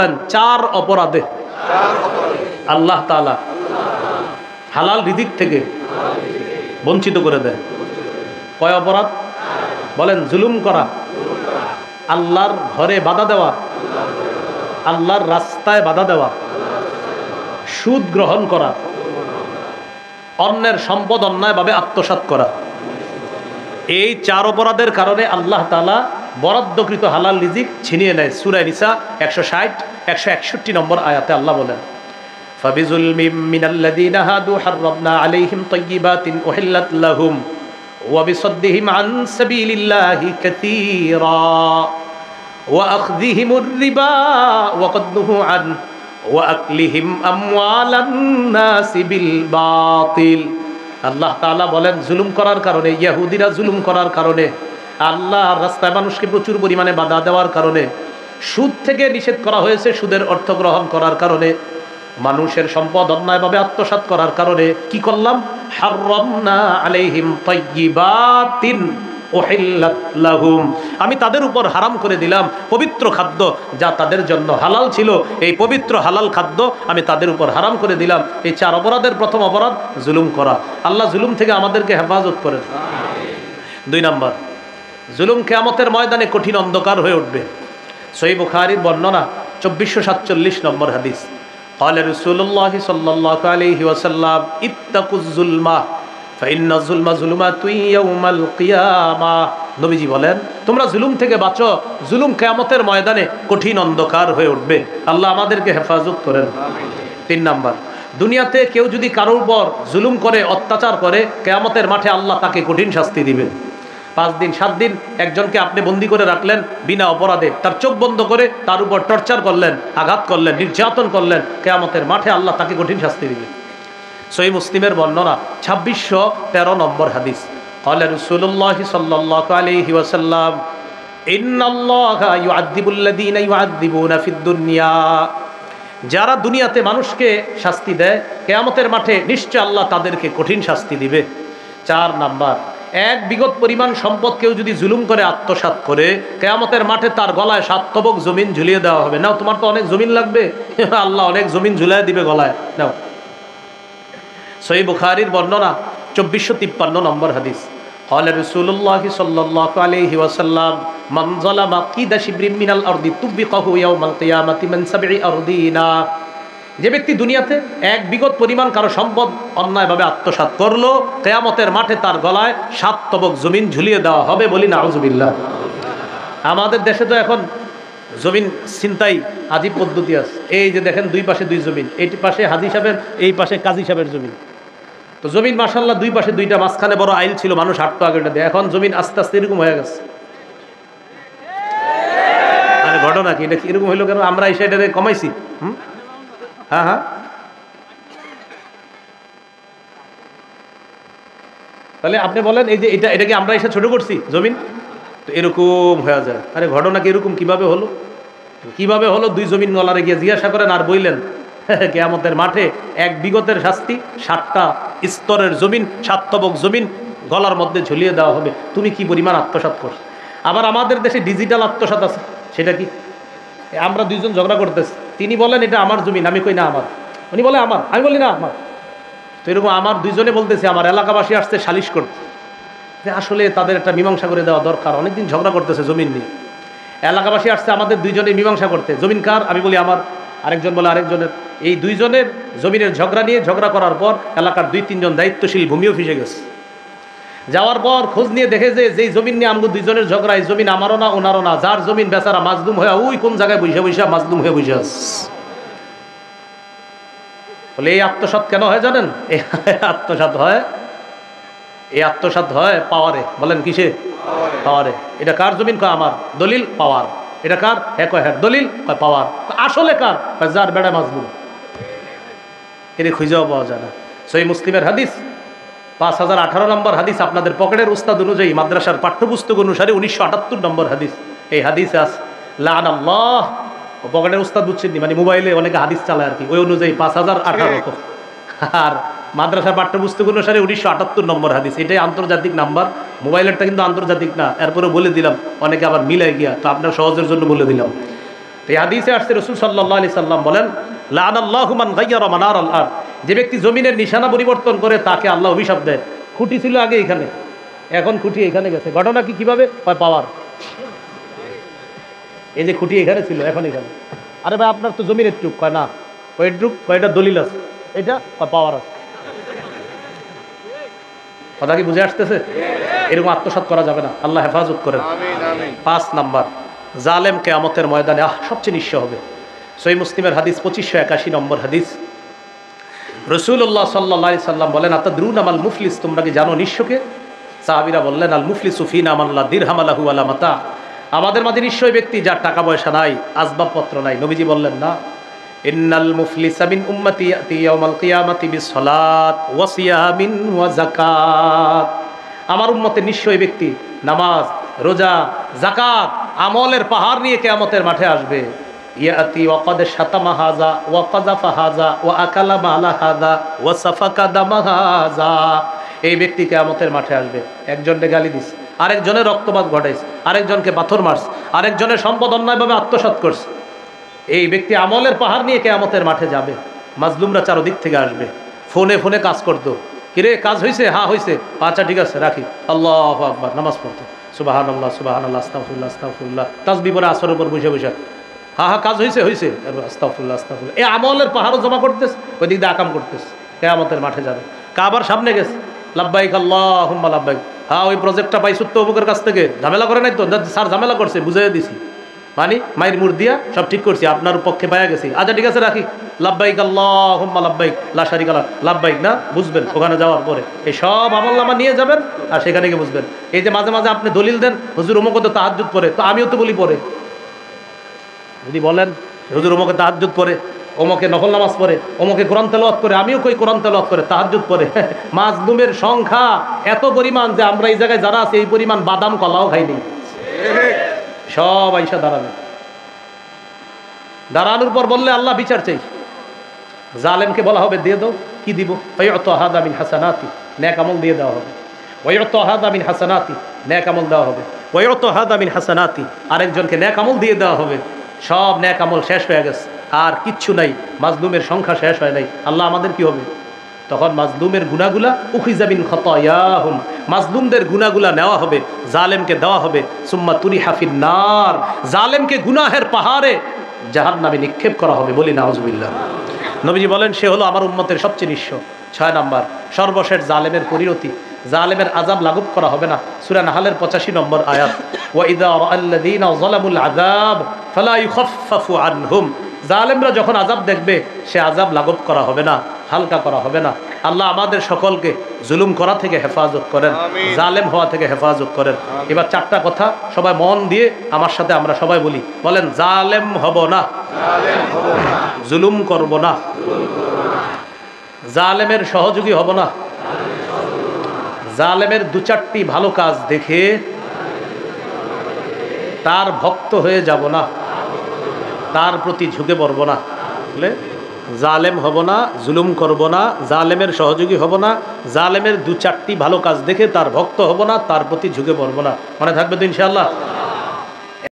বলেন 4 অপরাধে আল্লাহ তাআলা হালাল রিজিক থেকে বঞ্চিত করে দেয়। কয় অপরাধ বলেন? জুলুম করা, আল্লাহর ঘরে বাধা দেওয়া, আল্লাহর রাস্তায় বাধা দেওয়া, সুদ গ্রহণ করা, অন্যের সম্পদ অন্যায়ভাবে আত্মসাৎ করা। এই 4 অপরাধের কারণে আল্লাহ তাআলা বরাদ্দকৃত হালাল রিজিক ছিনিয়ে নেয়। সূরা নিসা 160 161 নম্বর আয়াতে আল্লাহ বলেন, ফাবিজুলমিম মিনাল্লাযীনা হাদু হাররামনা আলাইহিম তাইয়্যিবাতিন উহিল্লাত লাহুম ওয়া বিসাদ্দিহিম আন সাবিলিল্লাহি কাসীরা ওয়া আখযিহিমুর রিবা ওয়া ক্বাদ নুহু আন ওয়া আকলিহিম আমওয়ালান নাসি বিল বাতিল। আল্লাহ তাআলা বলেন, জুলুম করার কারণে, ইহুদিরা জুলুম করার কারণে, আল্লাহর রাস্তায় মানুষকে প্রচুর পরিমাণে বাধা দেওয়ার কারণে, সুদ থেকে নিষেধ করা হয়েছে, সুদের অর্থ গ্রহণ করার কারণে, মানুষের সম্পদ অন্যায়ভাবে আত্মসাৎ করার কারণে কি করলাম? হাররামনা আলাইহিম তাইয়্যিবাতিন উহিল্লাত লাহুম, আমি তাদের উপর হারাম করে দিলাম পবিত্র খাদ্য যা তাদের জন্য হালাল ছিল। এই পবিত্র হালাল খাদ্য আমি তাদের উপর হারাম করে দিলাম। এই 4 অপরাধের প্রথম অপরাধ জুলুম করা। আল্লাহ জুলুম থেকে আমাদেরকে হেফাজত করেন। 2 নাম্বার, জুলুম কিয়ামতের ময়দানে কঠিন অন্ধকার হয়ে উঠবে। সহিহ বুখারীর বর্ণনা 2447 নম্বর হাদিস, قال رسول الله صلى الله عليه وسلم اتقوا الظلم فإن الظلم ظلمات يوم القيامة। নবীজি বলেন, তোমরা জুলুম থেকে বাঁচো, জুলুম কিয়ামতের ময়দানে কঠিন অন্ধকার হয়ে উঠবে। আল্লাহ আমাদেরকে হেফাজত করেন। 3 নাম্বার, দুনিয়াতে কেউ যদি কারোর উপর জুলুম করে, অত্যাচার করে, কিয়ামতের মাঠে আল্লাহ তাকে কঠিন শাস্তি দিবেন। 5 দিন 7 দিন একজনকে আপনি বন্দি করে রাখলেন বিনা অপরাধে, তার চোখ বন্ধ করে তার উপর টর্চার করলেন, আঘাত করলেন, নির্যাতন করলেন, কিয়ামতের মাঠে আল্লাহ তাকে কঠিন শাস্তি দিবেন। সহিহ মুসলিমের বর্ণনা 2613 নম্বর হাদিস, قال رسول الله صلى الله عليه وسلم إن الله يعذب الذين يعذبون في الدنيا। যারা দুনিয়াতে মানুষকে শাস্তি দেয়, কিয়ামতের মাঠে নিশ্চয় আল্লাহ তাদেরকে কঠিন শাস্তি দিবে। 4 নাম্বার, এক বিগত পরিমাণ সম্পদ কেউ যদি জুলুম করে আত্মসাৎ করে, কিয়ামতের মাঠে তার গলায় 7 তবক জমিন ঝুলিয়ে দেওয়া হবে। নাও, তোমার তো অনেক জমিন লাগবে, আল্লাহ অনেক জমিন ঝুলিয়ে দিবে গলায়, নাও। সহিহ বুখারীর বর্ণনা 2453 নম্বর হাদিস, قال رسول الله صلى الله عليه وسلم من ظلم قيد شبر من الارض طبقه يوم القيامه من 7 أرضينا। যে ব্যক্তি দুনিয়াতে এক বিগত পরিমাণ কারো সম্পদ অন্যায়ভাবে আত্মসাৎ করলো, কিয়ামতের মাঠে তার গলায় 7 তবক জমিন ঝুলিয়ে দেওয়া হবে। বলি নাউজুবিল্লাহ। আমাদের দেশে তো এখন জমিন ছিনতাই আজীব পদ্ধতি আছে। এই যে দেখেন, 2 পাশে 2 জমিন, এই পাশে হাজী সাহেবের, এই পাশে কাজী সাহেবের জমিন। তো জমিন মাশাআল্লাহ 2 পাশে 2টা, মাঝখানে বড় আইল ছিল, মানুষ হাঁটতো আগে দিয়ে। এখন জমিন আস্তে আস্তে এরকম হয়ে গেছে। আরে ঘটনা কি, এটা কি এরকম হইলো কেন? আমরা এই সাইডে কমাইছি। হ্যাঁ হ্যাঁ, তাহলে আপনি বলেন, এই যে এটাকে আমরা এসে ছোট করছি জমিন, তো এরকম হয়ে যায়। আরে ঘটনা কি এরকম কিভাবে হলো? কিভাবে হলো? 2 জমিন গলারে গিয়ে জিজ্ঞাসা করেন আর বইলেন কিয়ামতের মাঠে এক বিগতের শাস্তি, 7টা স্তরের জমিন, 7 তবক জমিন গলার মধ্যে ঝুলিয়ে দেওয়া হবে। তুমি কি পরিমাণ আত্মসাৎ করছো? আবার আমাদের দেশে ডিজিটাল আত্মসাৎ আছে। সেটা কি? আমরা 2 জন ঝগড়া করতেছি, তিনি বলেন এটা আমার জমিন, আমি কই না আমার, উনি বলে আমার, আমি বলি না আমার। তো এরকম আমার 2 জনে বলতেছে, আমার এলাকাবাসী আসছে সালিশ করতে, যে আসলে তাদের একটা মীমাংসা করে দেওয়া দরকার। অনেকদিন ঝগড়া করতেছে জমিন নিয়ে, এলাকাবাসী আসছে আমাদের 2 জনের মীমাংসা করতে। জমিন কার? আমি বলি আমার, আরেকজন বলে আরেকজনের। এই 2 জনের জমিনের ঝগড়া নিয়ে ঝগড়া করার পর এলাকার 2-3 জন দায়িত্বশীল ভূমি অফিসে গেছে। যাওয়ার পর খোঁজ নিয়ে দেখে যে যেই জমিন নিয়ে আমগো 2 জনের ঝগড়া, এই জমিন আমারও না ওনারও না, যার জমিন বেচারা মাজলুম হয়ে ওই কোন জায়গায় বসে বসে মাজলুম হয়ে বসে আছে। বলে এই আত্মসাৎ কেন হয় জানেন? এই আত্মসাৎ হয় পাওয়ারে। বলেন কিসে? পাওয়ারে। এটা কার জমিন? কয় আমার। দলিল? পাওয়ার। এটা কার? হ্যাঁ কয় হ্যাঁ। দলিল? কয় পাওয়ার। আসলে কার? যার বেড়া মাজলুম। এর খুঁজেও পাওয়া যায় না। সহিহ মুসলিমের হাদিস 5018 নম্বর হাদিস, আপনাদের পকেটের উস্তাদ অনুযায়ী, মাদ্রাসার পাঠ্যপুস্তক অনুসারে 1978 নম্বর হাদিস। এই হাদিসে আছে লাআনাল্লাহ, পকেটের উস্তাদ বুঝছেন, মানে মোবাইলে অনেকে হাদিস চালায় আর কি, ওই অনুযায়ী 5018। আর মাদ্রাসার পাঠ্যপুস্তক অনুসারে 1978 নম্বর হাদিস। এটাই আন্তর্জাতিক নাম্বার, মোবাইলেরটা কিন্তু আন্তর্জাতিক না। এরপরে বলে দিলাম, অনেকে আবার মিলাই গিয়া, তো আপনার সহজের জন্য বলে দিলাম। তো এই হাদিসে আসছে রাসূল সাল্লাল্লাহু আলাইহি সাল্লাম বলেন, লাআনাল্লাহু মান গায়্যারা মানারাল আরদ, যে ব্যক্তি জমিনের নিশানা পরিবর্তন করে তাকে আল্লাহ অভিশাপ দেয়। খুঁটি ছিল আগে এখানে, এখন খুঁটি এখানে গেছে। ঘটনা কি কিভাবে? পাওয়ার। এই যে খুঁটি এখানে ছিল, এখন এখানে। আরে ভাই আপনার তো জমির টুক, কয় না কয়েক কয়টা দলিল আছে, এটা পাওয়ার আছে। কথা কি বুঝে আসতেছে? এরকম আত্মসাৎ করা যাবে না, আল্লাহ হেফাজত করেন। 5 নাম্বার, জালেম কিয়ামতের ময়দানে সবচেয়ে নিঃস্ব হবে। সহিহ মুসলিমের হাদিস 2581 নম্বর হাদিস, রাসূলুল্লাহ সাল্লাল্লাহু আলাইহি সাল্লাম বলেন, আতাদরুনা মাল মুফলিস, তোমরা কি জানো নিঃস্বকে? সাহাবীরা বললেন, আল মুফলিসু ফিনা মান লা দিরহাম লাহু ওয়ালা মাতা, আমাদের মাঝে নিঃস্ব ব্যক্তি যার টাকা পয়সা নাই, আসবাবপত্র নাই। নবীজি বললেন না, ইন্নাল মুফলিসা মিন উম্মতি ইয়াতি ইয়াউমাল কিয়ামাতি বিসসালাত ওয়া সিয়ামিন ওয়া যাকাত, আমার উম্মতের নিঃস্ব ব্যক্তি নামাজ, রোজা, যাকাত, আমলের পাহাড় নিয়ে কিয়ামতের মাঠে আসবে। ইয়াতি ওয়া ক্বাদ শাতামা হাযা ওয়া কাযাফা হাযা ওয়া আকালা মালা হাযা ওয়া সাফাকা দামা হাযা, এই ব্যক্তি কিয়ামতের মাঠে আসবে। একজনকে গালি দিস, আরেকজনের রক্তপাত ঘটাইছে, আরেকজনকে পাথর মারছে, আরেকজনের সম্পদ অন্যায়ভাবে আত্মসাৎ করছে। এই ব্যক্তি আমলের পাহাড় নিয়ে কিয়ামতের মাঠে যাবে। মাজলুমরা চারদিক থেকে আসবে, ফোনে ফোনে কাজ করতো, কিরে কাজ হয়েছে? হ্যাঁ হয়েছে, আচ্ছা ঠিক আছে রাখি, আল্লাহু আকবার, নামাজ পড়তো, সুবহানাল্লাহ সুবহানাল্লাহ, আস্তাগফিরুল্লাহ আস্তাগফিরুল্লাহ, তাসবিহ পড়ে আসরের উপর বসে বসে, হ্যাঁ কাজ হয়েছে হয়েছে, আস্তাগফিরুল্লাহ আস্তাগফিরুল্লাহ, এই আমলের পাহাড়ও জমা করতেছে, ওই দিক দিয়ে আকাম করতেছে। কিয়ামতের মাঠে যাবে, কাবার সামনে গেছে, লাব্বাইক আল্লাহুম্মা লাব্বাইক, হ্যাঁ ওই প্রজেক্টটা পাইছো তো অমুকের কাছ থেকে, ঝামেলা করে নাই তো? স্যার ঝামেলা করছে, বুঝাই দিছি, মানে মায়ের মুড় দিয়া সব ঠিক করছি, আপনার পক্ষে পাইয়া গেছি, আচ্ছা ঠিক আছে রাখি, লাব্বাইক আল্লাহুম্মা লাব্বাইক লা শারিকা লাক, লাব্বাইক না বুঝবেন ওখানে যাওয়ার পরে এই সব আমলনামা নিয়ে যাবেন, আর সেখানে গিয়ে বুঝবেন। এই যে মাঝে মাঝে আপনি দলিল দেন, হুজুর অমুক তো তাহাজ্জুদ পড়ে, তো আমিও তো বলি পড়ে, যদি বলেন হুজুর অমুকে তাহাজ্জুদ পড়ে, অমুকে নফল নামাজ পড়ে, অমুকে কোরআন তেলাওয়াত করে, আমিও কই কোরআন তেলাওয়াত করে, তাহাজ্জুদ পড়ে। মাজলুমের সংখ্যা এত পরিমাণ যে আমরা এই জায়গায় যারা আছে এই পরিমাণ বাদাম কলাও খাইনি। সব আইসা দাঁড়াবে, দাঁড়ানোর পর বললে আল্লাহ বিচার চাই, জালেমকে বলা হবে দিয়ে দাও, কি দিব? ওয়ায়ুতা হাদা মিন হাসানাতি, নেক আমল দিয়ে দেওয়া হবে। ওয়ায়ুতা হাদা মিন হাসানাতি, নেক আমল দেওয়া হবে। ওয়ায়ুতা হাদা মিন হাসানাতি, আরেকজনকে নেক আমল দিয়ে দেওয়া হবে। সব নেক আমল শেষ হয়ে গেছে, আর কিচ্ছু নাই, মাজলুমের সংখ্যা শেষ হয় নাই। আল্লাহ আমাদের কি হবে? তখন মাজলুমের গুনাহগুলা উখিযা মিন খাতায়াহুম, মাজলুমদের গুনাহগুলা নেওয়া হবে, জালেমকে দেওয়া হবে। সুম্মা তুরিহা ফিন নার, জালেমকে গুনাহের পাহাড়ে জাহান্নামে নিক্ষেপ করা হবে। বলি নাউজুবিল্লাহ। নবীজি বলেন সে হলো আমার উম্মতের সবচেয়ে নিঃস্ব। 6 নাম্বার, সর্বশেষ জালেমের পরিণতি, জালেমের আযাব লাঘব করা হবে না। সূরা নাহলের 85 নম্বর আয়াত, ওয়া ইযা রাআল্লাযীনা যালামুল আযাব ফালা ইউখাফফাফু আনহুম, জালেমরা যখন আযাব দেখবে সে আযাব লাঘব করা হবে না, হালকা করা হবে না। আল্লাহ আমাদের সকলকে জুলুম করা থেকে হেফাজত করেন, জালেম হওয়া থেকে হেফাজত করেন। এবার 4টা কথা সবাই মন দিয়ে আমার সাথে আমরা সবাই বলি, বলেন জালেম হব না, জুলুম করব না, জালেমের সহযোগী হব না, জালেমের 2-4টি ভালো কাজ দেখে তার ভক্ত হয়ে যাব না, তার প্রতি ঝুঁকে পড়ব না। বলে জালেম হব না, জুলুম করব না, জালেমের সহযোগী হব না, জালেমের 2-4টি ভালো কাজ দেখে তার ভক্ত হব না, তার প্রতি ঝুঁকে পড়ব না। মনে থাকবে তো ইনশাআল্লাহ?